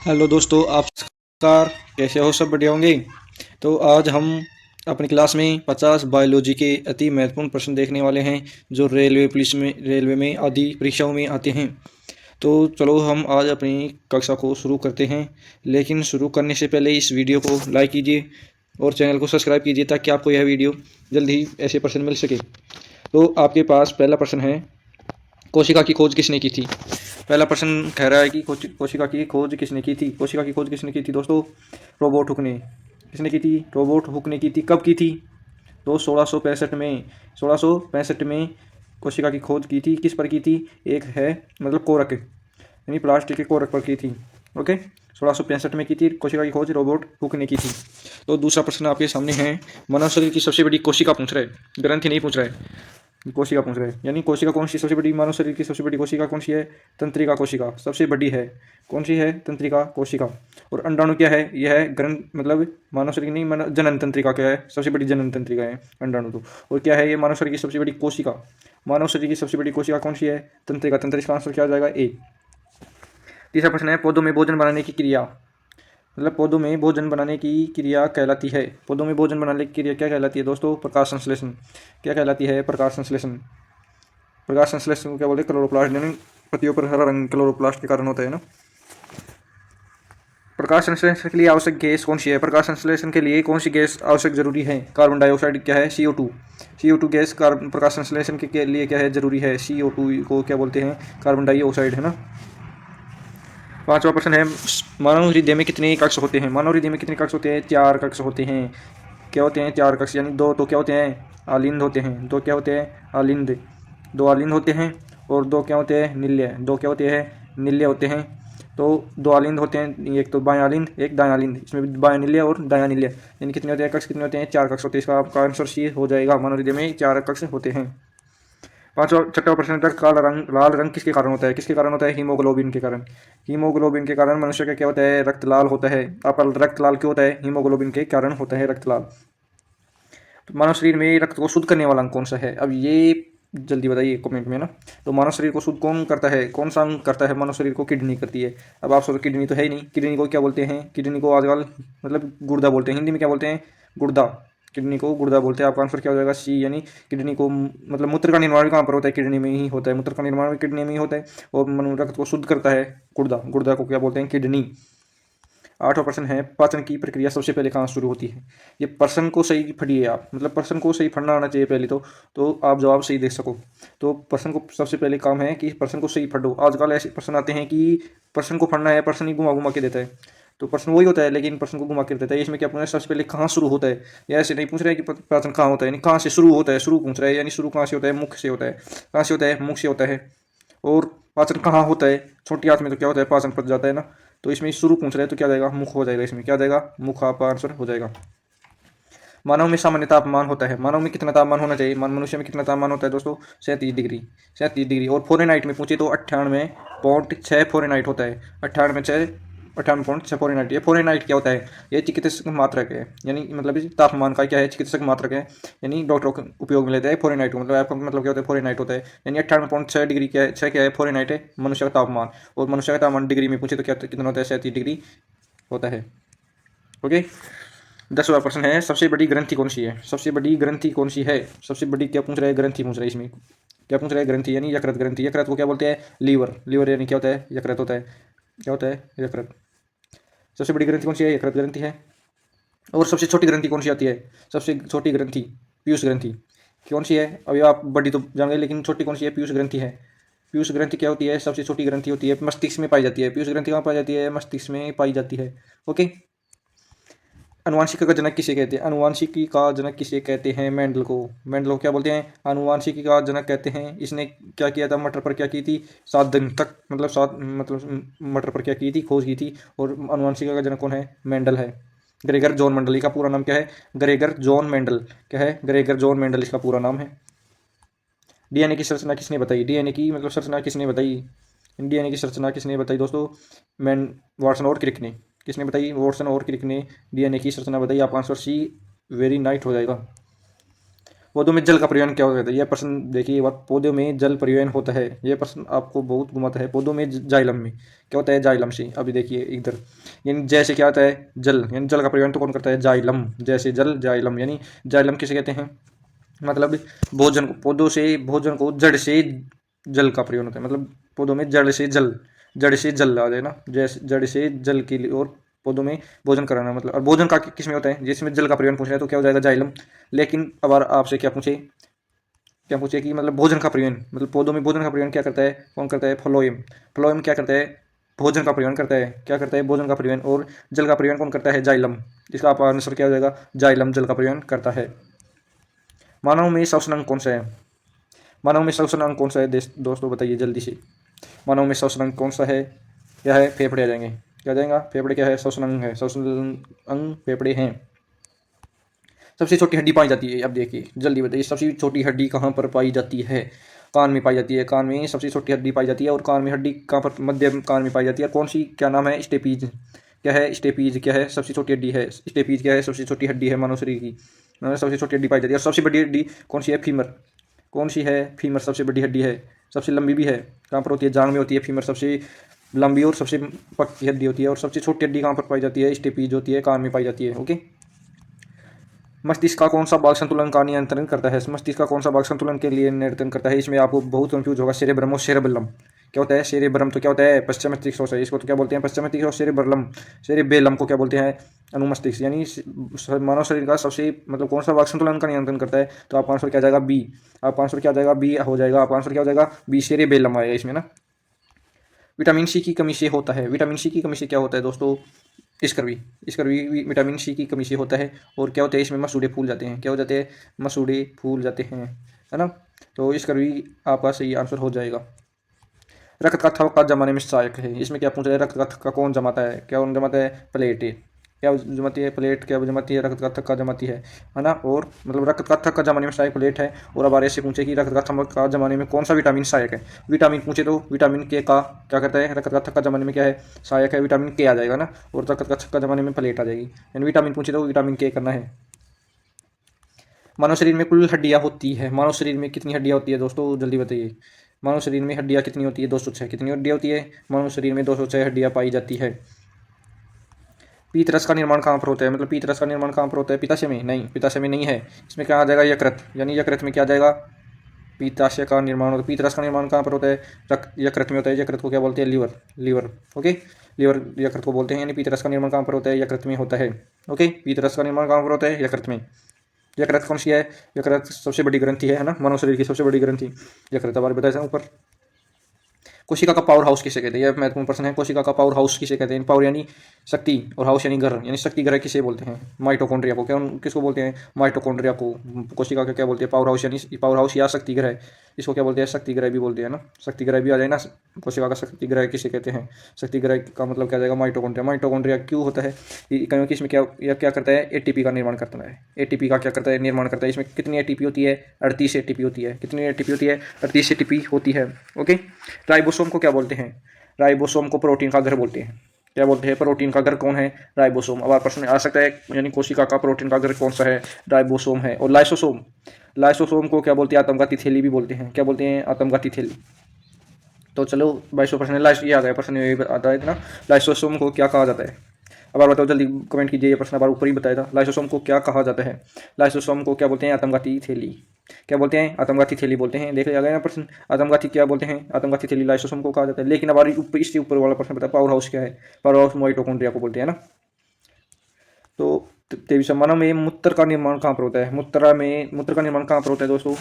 Hello दोस्तों, आप नमस्कार। कैसे हो? सब बढ़िया होंगे। तो आज हम अपनी क्लास में 50 बायोलॉजी के अति महत्वपूर्ण प्रश्न देखने वाले हैं जो रेलवे में आदि परीक्षाओं में आते हैं। तो चलो हम आज अपनी कक्षा को शुरू करते हैं। लेकिन शुरू करने से पहले इस वीडियो को लाइक कीजिए और चैनल को सब्सक्राइब कीजिए ताकि आपको यह वीडियो जल्द ही ऐसे प्रश्न मिल सके। तो आपके पास पहला प्रश्न है, कोशिका की खोज किसने की थी? पहला प्रश्न कह रहा है कि कोशिका की खोज किसने की थी? कोशिका की खोज किसने की थी दोस्तों? रोबोट हुक ने। किसने की थी? रोबोट हुक ने की थी। कब की थी? तो 1665 में। 1665 में कोशिका की खोज की थी। किस पर की थी? एक है मतलब कोरक, यानी प्लास्टिक के कोरक पर की थी। ओके, 1665 में की थी कोशिका की खोज, रोबोट हुक ने की थी। तो दूसरा प्रश्न आपके सामने है, मानव शरीर की सबसे बड़ी कोशिका पूछ रहा है, ग्रंथि नहीं पूछ रहा है, कोशिका पूछ रहे हैं। यानी कोशिका कौन सी सबसे बड़ी, मानव शरीर की सबसे बड़ी कोशिका कौन सी है? तंत्रिका कोशिका सबसे बड़ी है। कौन सी है? तंत्रिका कोशिका। और अंडाणु क्या है? यह है ग्रंथ, मतलब मानव शरीर नहीं, मानव जनन तंत्रिका क्या है? सबसे बड़ी जनन तंत्रिका है अंडाणु। तो और क्या है ये? मानव शरीर की सबसे बड़ी कोशिका। मानव शरीर की सबसे बड़ी कोशिका कौन सी है? तंत्रिका। तंत्रिका का आंसर क्या आ जाएगा? ए। तीसरा प्रश्न है, पौधों में भोजन बनाने की क्रिया, मतलब पौधों में भोजन बनाने की क्रिया कहलाती है। पौधों में भोजन बनाने की क्रिया क्या कहलाती है दोस्तों? प्रकाश संश्लेषण। क्या कहलाती है? प्रकाश संश्लेषण। प्रकाश संश्लेषण को क्या बोलते हैं? क्लोरोप्लास्ट, यानी पत्तियों पर हरा रंग क्लोरोप्लास्ट के कारण होता है ना। प्रकाश संश्लेषण के लिए आवश्यक गैस कौन सी है? प्रकाश संश्लेषण के लिए कौन सी गैस आवश्यक जरूरी है? कार्बन डाइऑक्साइड क्या है? CO2। CO2 गैस कार्बन प्रकाश संश्लेषण के लिए क्या है? जरूरी है। CO2 को क्या बोलते हैं? कार्बन डाइऑक्साइड, है ना। पांचवा प्रश्न है, मानव हृदय में कितने कक्ष होते हैं? मानव हृदय में कितने कक्ष होते हैं? 4 कक्ष होते हैं। क्या होते हैं? 4 कक्ष, यानी दो तो क्या होते हैं? आलिंद होते हैं। दो क्या होते हैं? आलिंद। दो आलिंद होते हैं और दो क्या होते हैं? निल्य। दो क्या होते हैं? निल्य होते हैं। तो दो आलिंद होते हैं, एक तो बाएं आलिंद, एक दाएं आलिंद। इसमें बाएं निल्य और दायां निल्य, यानी कितने होते हैं कक्ष? कितने होते हैं? 4 कक्ष होते हैं। इसका आपका आंसर सी हो जाएगा। मानव हृदय में 4 कक्ष होते हैं। पांचवा छठा प्रश्न, रक्त का रंग लाल रंग किसके कारण होता है? किसके कारण होता है? हीमोग्लोबिन के कारण। हीमोग्लोबिन के कारण मनुष्य का क्या होता है? रक्त लाल होता है। आपका रक्त लाल क्यों होता है? हीमोग्लोबिन के कारण होता है रक्त लाल। तो मानव शरीर में रक्त को शुद्ध करने वाला अंग कौन सा है? अब ये जल्दी बताइए कमेंट में ना। तो मानव शरीर को शुद्ध कौन करता है? कौन सा अंग करता है मानव शरीर को? किडनी करती है। अब आप सोचो किडनी तो है ही नहीं। किडनी को क्या बोलते हैं? किडनी को आजकल मतलब गुर्दा बोलते हैं। हिंदी में क्या बोलते हैं? गुर्दा। किडनी को गुर्दा बोलते हैं। आपका आंसर क्या हो जाएगा? सी, यानी किडनी को मतलब मूत्र का निर्माण भी कहाँ पर होता है? किडनी में ही होता है। मूत्र का निर्माण भी किडनी में ही होता है। और रक्त को शुद्ध करता है गुर्दा। गुर्दा को क्या बोलते हैं? किडनी। आठवां प्रश्न है, पाचन की प्रक्रिया सबसे पहले कहाँ शुरू होती है? ये प्रश्न को सही पढ़िए आप, मतलब प्रश्न को सही पढ़ना आना चाहिए पहले तो आप जवाब सही दे सको। तो प्रश्न को सबसे पहले काम है कि प्रश्न को सही पढ़ो। आजकल ऐसे प्रश्न आते हैं कि प्रश्न को पढ़ना है, प्रश्न ही घुमा घुमा के देता है। तो प्रश्न वही होता है लेकिन प्रश्न को घुमा के देता है। इसमें क्या पूछ रहा है? सबसे पहले कहाँ शुरू होता है? या ऐसे नहीं पूछ रहा है कि पाचन कहाँ होता है, यानी कहाँ से शुरू होता है। शुरू पूछ रहा है, यानी शुरू कहाँ से होता है? मुख से होता है। कहाँ से होता है? मुख से होता है। और पाचन कहाँ होता है? छोटी आंत में तो क्या होता है? पाचन पच जाता है ना। तो इसमें शुरू पूछ रहे हैं तो क्या जाएगा? मुख हो जाएगा। इसमें क्या जाएगा? मुख आपका आंसर हो जाएगा। मानव में सामान्य तापमान होता है। मानव में कितना तापमान होना चाहिए? मनुष्य में कितना तापमान होता है दोस्तों? 37 डिग्री। 37 डिग्री। और फ़ारेनहाइट में पूछे तो 98.6 फ़ारेनहाइट होता है। 98.6 फ़ारेनहाइट। ये फ़ारेनहाइट क्या होता है? ये चिकित्सक मात्रक है, यानी मतलब इस तापमान का क्या है? चिकित्सक मात्रक है, यानी डॉक्टरों के उपयोग में लेते हैं फ़ारेनहाइट को। मतलब आपका मतलब क्या होता है? फ़ारेनहाइट होता है, यानी 98.6 डिग्री क्या है? 6 क्या है? फ़ारेनहाइट है मनुष्य का तापमान। और मनुष्य का तापमान डिग्री में पूछे तो क्या कितना होता है? 37 डिग्री होता है। ओके। 10वां प्रश्न है, सबसे बड़ी ग्रंथि कौन सी है? सबसे बड़ी ग्रंथि कौन सी है? सबसे बड़ी क्या पूछ रहा है? ग्रंथि पूछ रहा है। इसमें क्या पूछ रहा है? ग्रंथि, यानी यकृत ग्रंथि। यकृत को क्या बोलते हैं? लीवर। लीवर यानी क्या होता है? यकृत होता है। क्या होता है? यकृत। सबसे बड़ी ग्रंथि कौन सी है? यकृत ग्रंथि है। और सबसे छोटी ग्रंथि कौन सी आती है? सबसे छोटी ग्रंथि पीयूष ग्रंथि। कौन सी है? अभी आप बड़ी तो जान गए, लेकिन छोटी कौन सी है? पीयूष ग्रंथि है। पीयूष ग्रंथि क्या होती है? सबसे छोटी ग्रंथि होती है, मस्तिष्क में पाई जाती है। पीयूष ग्रंथि कहाँ पाई जाती है? मस्तिष्क में पाई जाती है। ओके। अनुवांशिकी का जनक किसे कहते हैं? अनुवांशिकी का जनक किसे कहते हैं? मेंडल को। मेंडल को क्या बोलते हैं? अनुवांशिकी का जनक कहते हैं। इसने क्या किया था? मटर पर क्या की थी? 7 दिन तक, मतलब 7 मतलब मटर पर क्या की थी? खोज की थी। और अनुवांशिकी का जनक कौन है? मेंडल है। Gregor John Mendel. इसका पूरा नाम क्या है? Gregor John Mendel. क्या है? ग्रेगर जॉन मेंडल इसका पूरा नाम है। डीएनए की संरचना किसने बताई? डीएनए की मतलब संरचना किसने बताई? डीएनए की संरचना किसने बताई दोस्तों? मैन वाटसन और क्रिक ने। किसने बताई? वाटसन और क्रिक ने डीएनए की संरचना बताई। आपका आंसर सी, वेरी नाइट हो जाएगा। पौधों में जल का परिवहन क्या होता है? यह प्रश्न देखिए एक बार, पौधों में जल परिवहन होता है, यह प्रश्न आपको बहुत घुमाता है। पौधों में जाइलम में क्या होता है? जाइलम से। अभी देखिए इधर, यानी जैसे क्या होता है? जल, यानी जल का परिवहन तो कौन करता है? जाइलम। जैसे जल, जाइलम, यानी जाइलम किसे कहते हैं? मतलब भोजन को, पौधों से भोजन को, जड़ से जल का परिवहन होता है। मतलब पौधों में जड़ से जल, जड़ से जल आ जाए ना, जैसे जड़ से जल के लिए, और पौधों में भोजन कराना, मतलब और भोजन का किस में होता है? जिसमें जल का परिवहन पूछ रहा है तो क्या हो जाएगा? जाइलम। लेकिन अब आपसे क्या पूछे, क्या पूछे कि मतलब भोजन का परिवहन, मतलब पौधों में भोजन का परिवहन क्या करता है? कौन करता है? फ्लोएम। फ्लोएम क्या करता है? भोजन का परिवहन करता है। क्या करता है? भोजन का परिवहन। और जल का परिवहन कौन करता है? जाइलम। इसका आप आंसर क्या हो जाएगा? जाइलम जल का परिवहन करता है। मानव में श्वसन अंग कौन सा है? मानव में श्वसन अंग कौन सा है दोस्तों, बताइए जल्दी से। मानव में श्वसन अंग कौन सा है? क्या है? फेफड़े आ जाएंगे। क्या आ जाएगा? फेफड़े। क्या है? श्वसन अंग है, श्वसन अंग फेफड़े हैं। सबसे छोटी हड्डी पाई जाती है, अब देखिए जल्दी बताइए, सबसे छोटी हड्डी कहाँ पर पाई जाती है? कान में पाई जाती है। कान में सबसे छोटी हड्डी पाई जाती है। और कान में हड्डी कहाँ पर? मध्य कान में पाई जाती है। कौन सी, क्या नाम है? स्टेपीज। क्या है? स्टेपीज। क्या है? सबसे छोटी हड्डी है स्टेपीज। क्या है? सबसे छोटी हड्डी है मानव शरीर की, सबसे छोटी हड्डी पाई जाती है। और सबसे बड़ी हड्डी कौन सी है? फीमर। कौन सी है? फीमर सबसे बड़ी हड्डी है, सबसे लंबी भी है। कहाँ पर होती है? जांग में होती है फीमर, सबसे लंबी और सबसे पक्की हड्डी होती है। और सबसे छोटी हड्डी कहाँ पर पाई जाती है? स्टेपीज होती है, कान में पाई जाती है। ओके। मस्तिष्क का कौन सा भाग संतुलन का नियंत्रण करता है? मस्तिष्क का कौन सा भाग संतुलन के लिए नियंत्रण करता है? इसमें आपको बहुत कंफ्यूज होगा। सेरेब्रम और सेरेबेलम। क्या होता है? सेरेब्रम तो क्या होता है? पश्चिम मस्तिष्क होता है, इसको तो क्या बोलते हैं? पश्चिम मस्तिष्क। और सेरेबेलम, सेरेबेलम को क्या बोलते हैं? अनुमस्तिष्क। यानी मानव शरीर का सबसे, मतलब कौन सा भाग संतुलन का नियंत्रण करता है? तो आपका आंसर क्या आ जाएगा? बी। आपका आंसर क्या आ जाएगा? बी हो जाएगा। आपका आंसर क्या हो जाएगा? बी, सेरेबेलम आएगा इसमें ना। विटामिन सी की कमी से होता है। विटामिन सी की कमी से क्या होता है दोस्तों? स्कर्वी। स्कर्वी विटामिन सी की कमी से होता है। और क्या होता है? इसमें मसूड़े फूल जाते हैं। क्या हो जाते हैं? मसूड़े फूल जाते हैं, है ना। तो स्कर्वी आपका सही आंसर हो जाएगा। रक्त का थक्का जमाने में सहायक है, इसमें क्या पूछ रहा है? रक्त का थक्का कौन जमाता है? क्या कौन जमाता है? प्लेट। क्या जमाती है? प्लेट। क्या जमाती है? रक्त का थक्का जमाती है ना। और मतलब रक्त का थक्का जमाने में सहायक प्लेट है। और अब ऐसे पूछे कि रक्त का थक्का जमाने में कौन सा विटामिन सहायक है? विटामिन पूछे तो विटामिन के का क्या करता है? रक्त का थक्का जमाने में क्या है? सहायक है, विटामिन के आ जाएगा ना। और रक्त का थक्का जमाने में प्लेट आ जाएगी। यानी विटामिन पूछे तो विटामिन के करना है। मानव शरीर में कुल हड्डियां होती है, मानव शरीर में कितनी हड्डियां होती है दोस्तों, जल्दी बताइए। मानव शरीर में हड्डियां कितनी होती है? 206। कितनी हड्डियां होती है? मानव शरीर में 206 हड्डियां पाई जाती है। पीतरस का निर्माण कहाँ पर होता है? मतलब पीतरस का निर्माण कहाँ पर होता है? पित्ताशय में? नहीं, पित्ताशय में नहीं है। इसमें क्या आ जाएगा? यकृत। यानी यकृत में क्या आ जाएगा? पीताशय का निर्माण होता है। पीतरस का निर्माण कहाँ पर होता है? रक्त, यकृत में होता है। यकृत को क्या बोलते हैं? लीवर। लीवर। ओके। लीवर यकृत को बोलते हैं। यानी पीतरस का निर्माण कहाँ पर होता है? यकृत में होता है। ओके। पीतरस का निर्माण कहाँ पर होता है? यकृत में। यकृत कौन सी है? यकृत सबसे बड़ी ग्रंथि है ना, मानव शरीर की सबसे बड़ी ग्रंथि यकृत। अब बताया था ऊपर। कोशिका का पावर हाउस किसे कहते हैं? यह महत्वपूर्ण प्रश्न है। कोशिका का पावर हाउस किसे कहते हैं? पावर यानी शक्ति, और हाउस यानी घर, यानी शक्ति घर किसे बोलते हैं? माइटोकॉन्ड्रिया को। क्या किसको बोलते हैं? माइटोकॉन्ड्रिया को। कोशिका का क्या बोलते हैं? पावर हाउस, यानी पावर हाउस या शक्ति ग्रह। इसको क्या बोलते हैं? शक्ति ग्रह भी बोलते हैं ना। शक्ति ग्रह भी आ जाए ना। कोशिका का शक्ति ग्रह किसे कहते हैं? शक्ति ग्रह का मतलब क्या जाएगा? माइटोकॉन्ड्रिया। माइटोकॉन्ड्रिया क्यों होता है? क्योंकि इसमें क्या, यह क्या करता है? एटीपी का निर्माण करता है। एटीपी का क्या करता है? निर्माण करता है। इसमें कितनी एटीपी होती है? 38 एटीपी होती है। कितनी एटीपी होती है? 38 एटीपी होती है। ओके। राइबोसोम को क्या बोलते हैं? राइबोसोम को प्रोटीन का घर बोलते हैं। क्या बोलते हैं? प्रोटीन का घर कौन है? राइबोसोम। अब आप प्रश्न आ सकता है, यानी कोशिका का प्रोटीन का घर कौन सा है? राइबोसोम है। और लाइसोसोम, लाइसोसोम को क्या बोलते हैं? आत्मघाती थैली भी बोलते हैं। क्या बोलते हैं? आत्मघाती थैली। तो चलो 22 प्रश्न ये आ गया, प्रश्न ये आता है ना, लाइसोसोम को क्या कहा जाता है? अब आप बताओ जल्दी, कमेंट कीजिए। ये प्रश्न अब ऊपर ही बताया था। लाइसोसोम को क्या कहा जाता है? लाइसोसोम को क्या बोलते हैं? आत्मघाती थैली। क्या बोलते हैं? आत्मघाती थैली बोलते हैं। देख लिया गया ना प्रश्न। आत्मघाती क्या बोलते हैं? आत्मघाती थैली लाइसोसोम को कहा जाता है। लेकिन अब इससे ऊपर वाला प्रश्न बताया, पावर हाउस क्या है? पावर हाउस माइटोकॉन्ड्रिया को बोलते हैं ना। तो 23 मानव में मूत्र का निर्माण कहाँ पर होता है? मूत्र का निर्माण कहाँ पर होता है दोस्तों?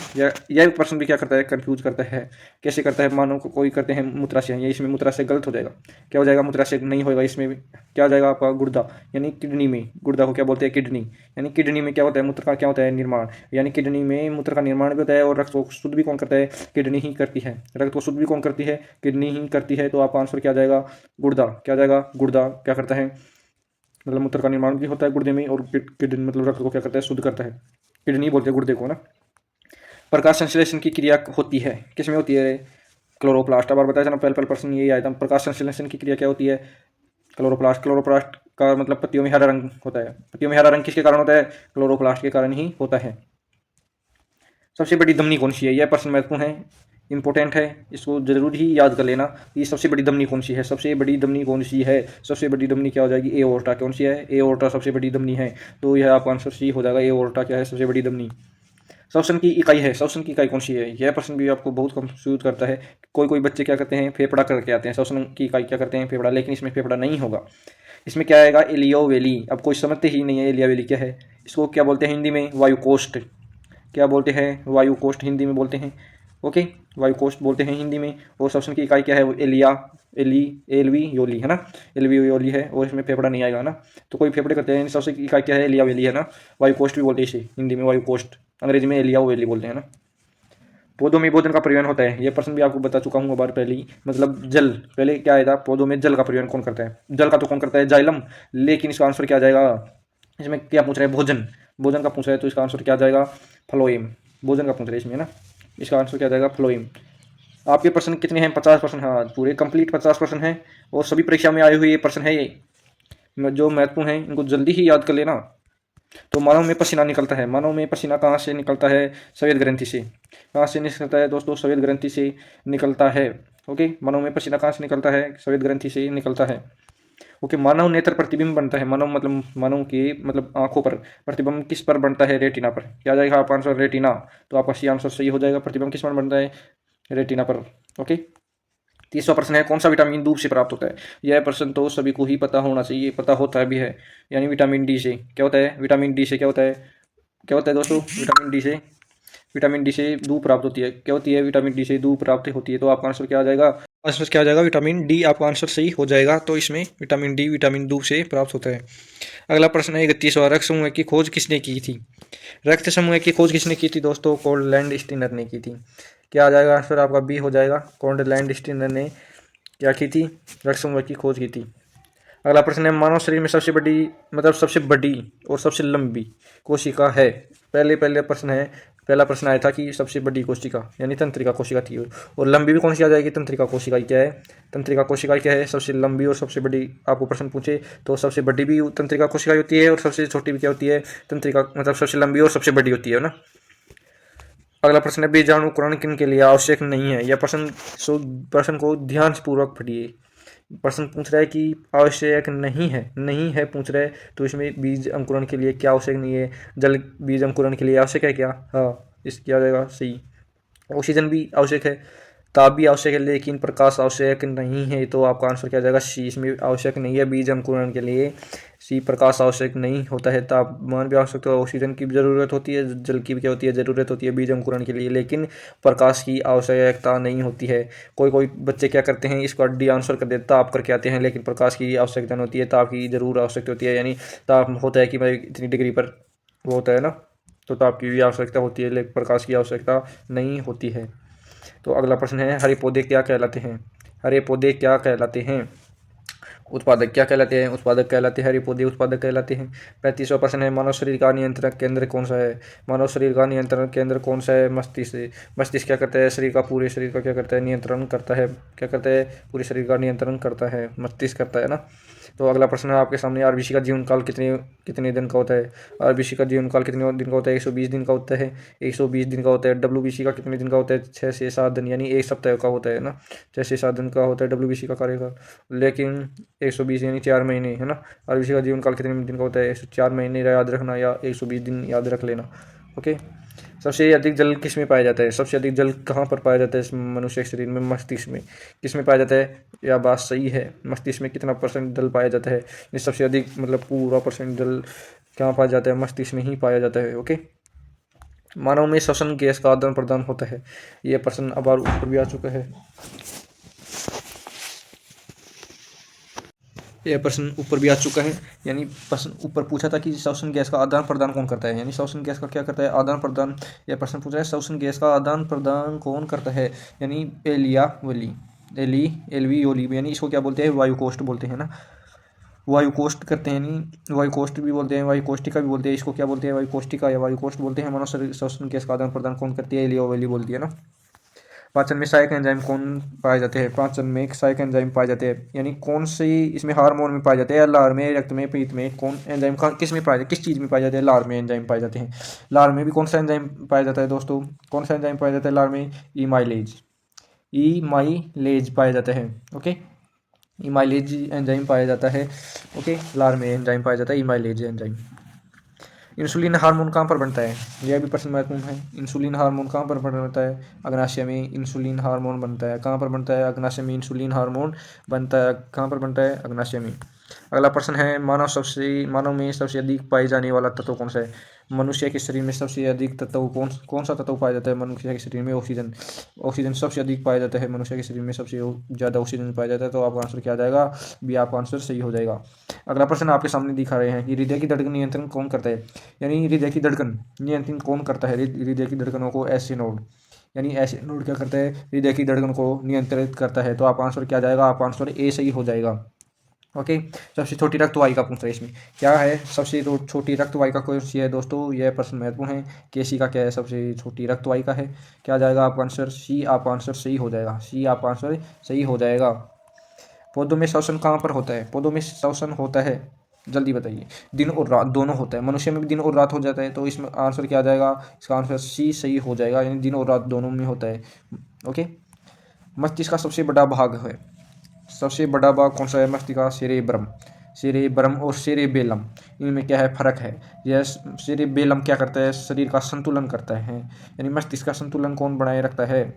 यह प्रश्न भी क्या करता है? कंफ्यूज करता है। कैसे करता है? मानव को कोई करते हैं मूत्राशय, ये इसमें मूत्राशय गलत हो जाएगा। क्या हो जाएगा? मूत्राशय नहीं होगा इसमें भी। क्या हो जाएगा आपका? गुर्दा, यानी किडनी में। गुर्दा को क्या बोलते हैं? किडनी। यानी किडनी में क्या होता है? मूत्र का क्या होता है? निर्माण। यानी किडनी में मूत्र का निर्माण भी होता है। और रक्त को शुद्ध भी कौन करता है? किडनी ही करती है। रक्त को शुद्ध भी कौन करती है? किडनी ही करती है। तो आपका आंसर क्या जाएगा? गुर्दा। क्या जाएगा? गुर्दा क्या करता है? मतलब मूत्र का निर्माण भी होता है गुर्दे में। और किडनी मतलब रक्त को क्या करता है? शुद्ध करता है। किडनी बोलते हैं गुर्दे को ना। प्रकाश संश्लेषण की क्रिया होती है, किसमें होती है? क्लोरोप्लास्ट। अब बार बताया था ना, पहले प्रश्न यही आया था। प्रकाश संश्लेषण की क्रिया क्या होती है? क्लोरोप्लास्ट। क्लोरोप्लास्ट का मतलब पत्तियों में हरा रंग होता है। पत्तियों में हरा रंग किसके कारण होता है? क्लोरोप्लास्ट के कारण ही होता है। सबसे बड़ी धमनी कौन सी है? यह प्रश्न महत्वपूर्ण है, इंपॉर्टेंट है, इसको जरूर ही याद कर लेना कि सबसे बड़ी धमनी कौन सी है। सबसे बड़ी धमनी कौन सी है? सबसे बड़ी धमनी क्या हो जाएगी? एओर्टा। कौन सी है? एओर्टा सबसे बड़ी धमनी है। तो यह आपका आंसर सी हो जाएगा। एओर्टा क्या है? सबसे बड़ी धमनी। श्वसन की इकाई है। श्वसन की इकाई कौन सी है? यह प्रश्न भी आपको बहुत कंफ्यूज करता है। कोई कोई बच्चे क्या करते हैं, फेफड़ा करके आते हैं। श्वसन की इकाई क्या करते हैं? फेफड़ा। लेकिन इसमें फेफड़ा नहीं होगा, इसमें क्या आएगा? एलियोवेली। अब कोई समझते ही नहीं है एलियोवेली क्या है। इसको क्या बोलते हैं हिंदी में? वायुकोष्ठ। क्या बोलते हैं? वायुकोष्ठ हिंदी में बोलते हैं। ओके, वायुकोष्ठ बोलते हैं हिंदी में। और श्वसन की इकाई क्या है? वो एलिया, एली, एल्वियोली है ना, एल्वियोली है। और इसमें फेफड़ा नहीं आएगा ना, तो कोई फेफड़े करते हैं। श्वसन की इकाई क्या है? एलियावेली है ना। वायुकोष्ठ भी बोलते हैं इसे हिंदी में, वायुकोष्ठ। अंग्रेजी में एलियावेली बोलते हैं ना। पौधों में भोजन का परिवहन होता है। यह प्रश्न भी आपको बता चुका हूँ बार पहले ही, मतलब जल। पहले क्या आया था? पौधों में जल का परिवहन कौन करता है? जल का तो कौन करता है? जाइलम। लेकिन इसका आंसर क्या आ जाएगा? इसमें क्या पूछ रहा है? भोजन। भोजन का पूछ रहा है, तो इसका आंसर क्या आ जाएगा? फ्लोएम। भोजन का पूछ रहा है इसमें ना, इसका आंसर क्या आ जाएगा? फ्लोएम। आपके प्रश्न कितने हैं? 50%। हाँ, पूरे कंप्लीट 50% हैं। और सभी परीक्षा में आए हुए ये प्रश्न है, ये जो महत्वपूर्ण है, इनको जल्दी ही याद कर लेना। तो मानव में पसीना निकलता है। मानव में पसीना कहाँ से निकलता है? श्वेत ग्रंथि से। कहाँ से निकलता है दोस्तों? श्वेत ग्रंथि से निकलता है। ओके, मानव में पसीना कहाँ से निकलता है? श्वेत ग्रंथि से निकलता है। ओके, मानव नेत्र प्रतिबिंब बनता है। मानव मतलब मानव की मतलब आंखों पर प्रतिबिंब किस पर बनता है? रेटिना पर। क्या जाएगा आपका आंसर? रेटिना। तो आपका सी आंसर सही हो जाएगा। प्रतिबिंब किस पर बनता है? रेटिना पर। ओके, 30वां प्रश्न है, कौन सा विटामिन धूप से प्राप्त होता है? यह प्रश्न तो सभी को ही पता होना चाहिए, पता होता भी है। यानी विटामिन डी से। क्या होता है? विटामिन डी से क्या होता है? क्या होता है दोस्तों? विटामिन डी से, विटामिन डी से धूप प्राप्त होती है। क्या होती है? विटामिन डी से धूप प्राप्त होती है। तो आपका आंसर क्या आ जाएगा? आंसर क्या आ जाएगा? विटामिन डी आपका आंसर सही हो जाएगा। तो इसमें विटामिन डी विटामिन धूप से प्राप्त होता है। अगला प्रश्न है 31वां, रक्त समूह की खोज किसने की थी? रक्त समूह की खोज किसने की थी दोस्तों? कोल्ड स्टीनर ने की थी। क्या आ जाएगा आंसर आपका? बी हो जाएगा। कोल्ड स्टीनर ने क्या की थी? रक्त समूह की खोज की थी। अगला प्रश्न है, मानव शरीर में सबसे बड़ी मतलब सबसे बड़ी और सबसे लंबी कोशिका है? पहले पहले प्रश्न है, पहला प्रश्न आया था कि सबसे बड़ी कोशिका यानी तंत्रिका कोशिका थी। और लंबी भी कौन सी आ जाएगी? तंत्रिका कोशिका क्या है? तंत्रिका कोशिका क्या है? सबसे लंबी और सबसे बड़ी आपको प्रश्न पूछे तो सबसे बड़ी भी तंत्रिका कोशिका होती है और सबसे छोटी भी क्या होती है? तंत्रिका मतलब सबसे लंबी और सबसे बड़ी होती है ना। अगला प्रश्न है, बीजाणुकरण किन के लिए आवश्यक नहीं है? यह प्रश्न को ध्यान पूर्वक पढ़िए। प्रश्न पूछ रहा है कि आवश्यक नहीं है, नहीं है पूछ रहा है, तो इसमें बीज अंकुरण के लिए क्या आवश्यक नहीं है? जल बीज अंकुरण के लिए आवश्यक है क्या? हाँ, इसकी आ जाएगा सही। ऑक्सीजन भी आवश्यक है, ताप भी आवश्यक है, लेकिन प्रकाश आवश्यक नहीं है। तो आपका आंसर क्या जाएगा? सी। इसमें आवश्यक नहीं है बीज अंकुरण के लिए। सी, प्रकाश आवश्यक नहीं होता है। तापमान भी आवश्यक है, ऑक्सीजन की भी जरूरत होती है, जल की भी क्या होती है? जरूरत होती है बीज अंकुरण के लिए, लेकिन प्रकाश की आवश्यकता नहीं होती है। कोई कोई बच्चे क्या करते हैं, इसका डी आंसर कर देते, ताप करके आते हैं, लेकिन प्रकाश की आवश्यकता नहीं होती है, ताप की जरूर आवश्यकता होती है। यानी ताप होता है कि भाई इतनी डिग्री पर वो होता है ना, तो ताप की भी आवश्यकता होती है, लेकिन प्रकाश की आवश्यकता नहीं होती है। तो अगला प्रश्न है, हरे पौधे क्या कहलाते हैं? हरे पौधे क्या कहलाते हैं? उत्पादक क्या कहलाते हैं? उत्पादक कहलाते हैं। हरे पौधे उत्पादक कहलाते हैं। 35वां प्रश्न है, मानव शरीर का नियंत्रण केंद्र कौन सा है? मानव शरीर का नियंत्रण केंद्र कौन सा है? मस्तिष्क। मस्तिष्क क्या करता है? शरीर का, पूरे शरीर का क्या करता है? नियंत्रण करता है। क्या करता है? पूरे शरीर का नियंत्रण करता है, मस्तिष्क करता है ना। तो अगला प्रश्न है आपके सामने, आरबीसी का जीवन काल कितने कितने दिन का होता है? आरबीसी का जीवन काल कितने दिन का होता है? 120 दिन का होता है। 120 दिन का होता है। डब्ल्यूबीसी का कितने दिन का होता है? 6 से 7 दिन, यानी एक सप्ताह का होता है ना। 6 से 7 दिन का होता है डब्ल्यूबीसी का कार्यकाल, लेकिन 120 यानी 4 महीने है ना। आरबीसी का जीवन काल कितने दिन का होता है? 4 महीने याद रखना, या 120 दिन याद रख लेना। ओके, सबसे अधिक जल किस में पाया जाता है? सबसे अधिक जल कहाँ पर पाया जाता है इस मनुष्य के शरीर में? मस्तिष्क में। किस में पाया जाता है? यह बात सही है। मस्तिष्क में कितना % जल पाया जाता है? सबसे अधिक मतलब पूरा % जल कहाँ पाया जाता है? मस्तिष्क में ही पाया जाता है। ओके, मानव में श्वसन गैस का आदान प्रदान होता है। यह प्रश्न अब ऊपर भी आ चुका है। यह प्रश्न ऊपर भी आ चुका है, यानी प्रश्न ऊपर पूछा था कि श्वसन गैस का आदान प्रदान कौन करता है, यानी श्वसन गैस का क्या करता है? आदान प्रदान। यह प्रश्न पूछ रहा है श्वसन गैस का आदान प्रदान कौन करता है, यानी एलियावली, एल्वियोली, यानी इसको क्या बोलते हैं? वायुकोष्ठ बोलते हैं ना। वायुकोष्ठ करते हैं, यानी वायुकोष्ठ भी बोलते हैं, वायुकोष्ठिका भी बोलते हैं। इसको क्या बोलते हैं? वायुकोष्ठिका या वायुकोष्ठ बोलते हैं। मानव शरीर श्वसन गैस का आदान प्रदान कौन करती है? एलियावली बोलती है ना। पाचन में सहायक एंजाइम कौन पाए जाते हैं? पाचन में सहायक एंजाइम पाए जाते हैं, यानी कौन सी इसमें हार्मोन में पाए जाते हैं, लार में, रक्त में, पीत में, कौन एंजाइम किस में पाए जाते, किस चीज़ में पाए जाते हैं? लार में एंजाइम पाए जाते हैं। लार में भी कौन सा एंजाइम पाया जाता है दोस्तों? कौन सा एंजाइम पाया जाता है लार में? इमाइलेज। इमाइलेज पाया जाता है। ओके, इमाइलेज एंजाइम पाया जाता है। ओके, लार में एंजाइम पाया जाता है इमाइलेज एंजाइम। इंसुलिन हार्मोन कहाँ पर बनता है? यह भी प्रश्न महत्वपूर्ण है। इंसुलिन हार्मोन कहाँ पर बनता है? अग्नाशय में इंसुलिन हार्मोन बनता है। कहाँ पर बनता है? अग्नाशय में इंसुलिन हार्मोन बनता है। कहाँ पर बनता है? अग्नाशय में। अगला प्रश्न है, मानव में सबसे अधिक पाए जाने वाला तत्व कौन सा है? मनुष्य के शरीर में सबसे अधिक तत्व कौन सा तत्व पाया जाता है मनुष्य के शरीर में? ऑक्सीजन। ऑक्सीजन सबसे अधिक पाया जाता है मनुष्य के शरीर में, सबसे ज़्यादा ऑक्सीजन पाया जाता है। तो आपका आंसर क्या आ जाएगा? बी आपका आंसर सही हो जाएगा। अगला प्रश्न आपके सामने दिखा रहे हैं कि हृदय की धड़कन नियंत्रण कौन करता है? यानी हृदय की धड़कन नियंत्रण कौन करता है? हृदय की धड़कनों को ऐसे नोड, यानी ऐसे नोड क्या करता है? हृदय की धड़कन को नियंत्रित करता है। तो आपका आंसर क्या जाएगा? आपका आंसर ए सही हो जाएगा। ओके, सबसे छोटी रक्त वाहिका पूछ रहे हैं इसमें क्या है? सबसे छोटी रक्त वाहिका कौन सी है दोस्तों? यह प्रश्न महत्वपूर्ण है। केशिका क्या है? सबसे छोटी रक्त वाहिका है। क्या जाएगा आपका आंसर? सी आपका आंसर सही हो जाएगा। सी आपका आंसर सही हो जाएगा। पौधों में श्वसन कहाँ पर होता है? पौधों में श्वसन होता है, जल्दी बताइए। दिन और रात दोनों होता है। मनुष्य में भी दिन और रात हो जाता है। तो इसमें आंसर क्या आ जाएगा? इसका आंसर सी सही हो जाएगा, यानी दिन और रात दोनों में होता है। ओके, मस्तिष्क का सबसे बड़ा भाग है, सबसे बड़ा भाग कौन सा है मस्तिष्क का? सेरेब्रम। सेरेब्रम और सेरेबेलम, इनमें क्या है? फर्क है। यह सेरेबेलम क्या करता है? शरीर का संतुलन करता है, यानी मस्तिष्क का संतुलन कौन बनाए रखता है?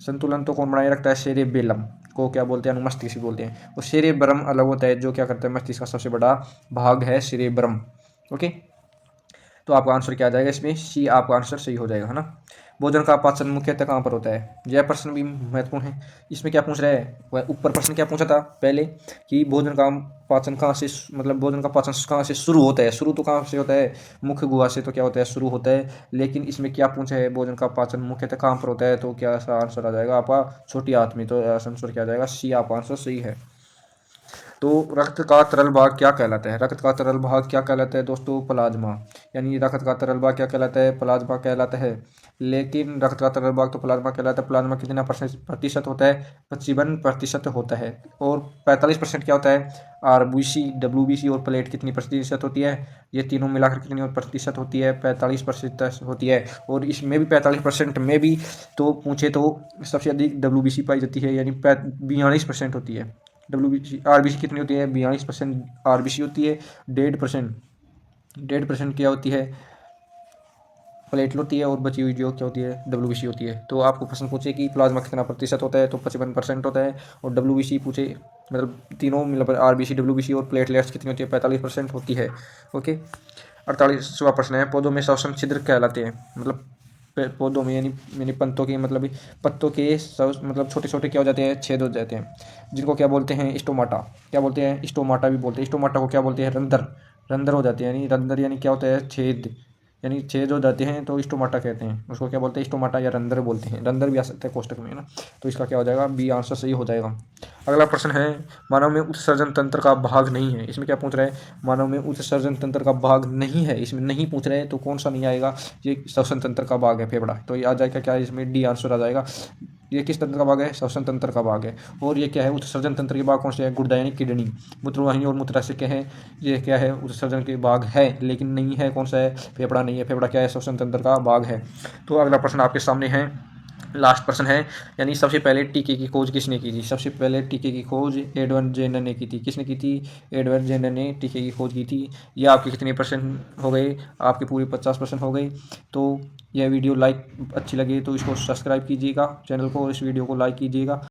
संतुलन तो कौन बनाए रखता है? सेरेबेलम को क्या बोलते हैं? मस्तिष्क बोलते हैं। और सेरेब्रम अलग होता है, जो क्या करता है? मस्तिष्क का सबसे बड़ा भाग है सेरेब्रम। ओके, तो आपका आंसर क्या आ जाएगा इसमें? सी आपका आंसर सही हो जाएगा, है ना। भोजन का पाचन मुख्यतः कहाँ पर होता है? यह प्रश्न भी महत्वपूर्ण है। इसमें क्या पूछ रहा है? वह ऊपर प्रश्न क्या पूछा था पहले कि भोजन का पाचन कहाँ से, मतलब भोजन का पाचन कहाँ से शुरू होता है? शुरू तो कहाँ से होता है? मुख्य गुहा से तो क्या होता है? शुरू होता है। लेकिन इसमें क्या पूछा है? भोजन का पाचन मुख्यतः कहाँ पर होता है? तो क्या आंसर आ जाएगा आपका? छोटी आंत में। तो आंसर क्या आ जाएगा? सी आपका आंसर सही है। तो रक्त का तरल भाग क्या कहलाता है? रक्त का तरल भाग क्या कहलाता है दोस्तों? प्लाज्मा। यानी रक्त का तरल भाग क्या कहलाता है? प्लाज्मा कहलाता है। लेकिन रक्त का तरल भाग तो प्लाज्मा कहलाता है। प्लाज्मा कितना प्रतिशत होता है? 55% होता है। और 45% क्या होता है? आरबीसी, डब्ल्यूबीसी और प्लेट कितनी प्रतिशत होती है? ये तीनों मिलाकर कितनी प्रतिशत होती है? 45% होती है। और इसमें भी 45% में भी तो पूछे तो सबसे अधिक डब्ल्यूबीसी पाई जाती है, यानी 42% होती है। डब्ल्यूबीसी, आरबीसी कितनी होती है? 42% आरबीसी होती है। 1.5% क्या होती है? प्लेटलेट होती है। और बची हुई जो क्या होती है? डब्ल्यूबीसी होती है। तो आपको प्रश्न पूछे कि प्लाज्मा कितना प्रतिशत होता है, तो 55% होता है। और डब्ल्यूबीसी पूछे, मतलब तीनों मतलब आरबीसी, डब्ल्यूबीसी और प्लेटलेट्स कितनी होती है? 45% होती है। ओके, 48वां प्रश्न है, पौधों में श्वसन छिद्र कहलाते हैं, मतलब पौधों में यानी पत्तों के, मतलब पत्तों के मतलब छोटे छोटे क्या हो जाते हैं? छेद हो जाते हैं, जिनको क्या बोलते हैं? स्टोमाटा। क्या बोलते हैं? स्टोमाटा भी बोलते हैं। स्टोमाटा को क्या बोलते हैं? रंध्र। रंध्र हो जाते हैं, यानी रंध्र यानी क्या होता है? छेद, यानी छेद हो जाते हैं तो स्टोमाटा कहते हैं उसको। क्या बोलते हैं? स्टोमाटा या रंध्र बोलते हैं। रंध्र भी आ सकता है कोष्टक में, है ना। तो इसका क्या हो जाएगा? बी आंसर सही हो जाएगा। अगला प्रश्न है, मानव में उत्सर्जन तंत्र का भाग नहीं है। इसमें क्या पूछ रहा है? मानव में उत्सर्जन तंत्र का भाग नहीं है, इसमें नहीं पूछ रहे हैं। तो कौन सा नहीं आएगा? ये श्वसन तंत्र का भाग है, फेफड़ा। तो ये आ जाएगा क्या? इसमें डी आंसर आ जाएगा। ये किस तंत्र का भाग है? श्वसन तंत्र का भाग है। और ये क्या है? उत्सर्जन तंत्र के भाग कौन से है? गुर्दा यानी किडनी, मूत्रवाहिनी और मूत्राशय क्या है? ये क्या है? उत्सर्जन के भाग है, लेकिन नहीं है कौन सा है? फेफड़ा नहीं है। फेफड़ा क्या है? श्वसन तंत्र का भाग है। तो अगला प्रश्न आपके सामने है, लास्ट प्रश्न है, यानी सबसे पहले टीके की खोज किसने की थी? सबसे पहले टीके की खोज एडवर्ड जेनर ने की थी। किसने की थी? एडवर्ड जेनर ने टीके की खोज की थी। ये आपके कितने परसेंट हो गए? आपके पूरे 50% हो गए। तो यह वीडियो लाइक अच्छी लगी तो इसको सब्सक्राइब कीजिएगा चैनल को, इस वीडियो को लाइक कीजिएगा।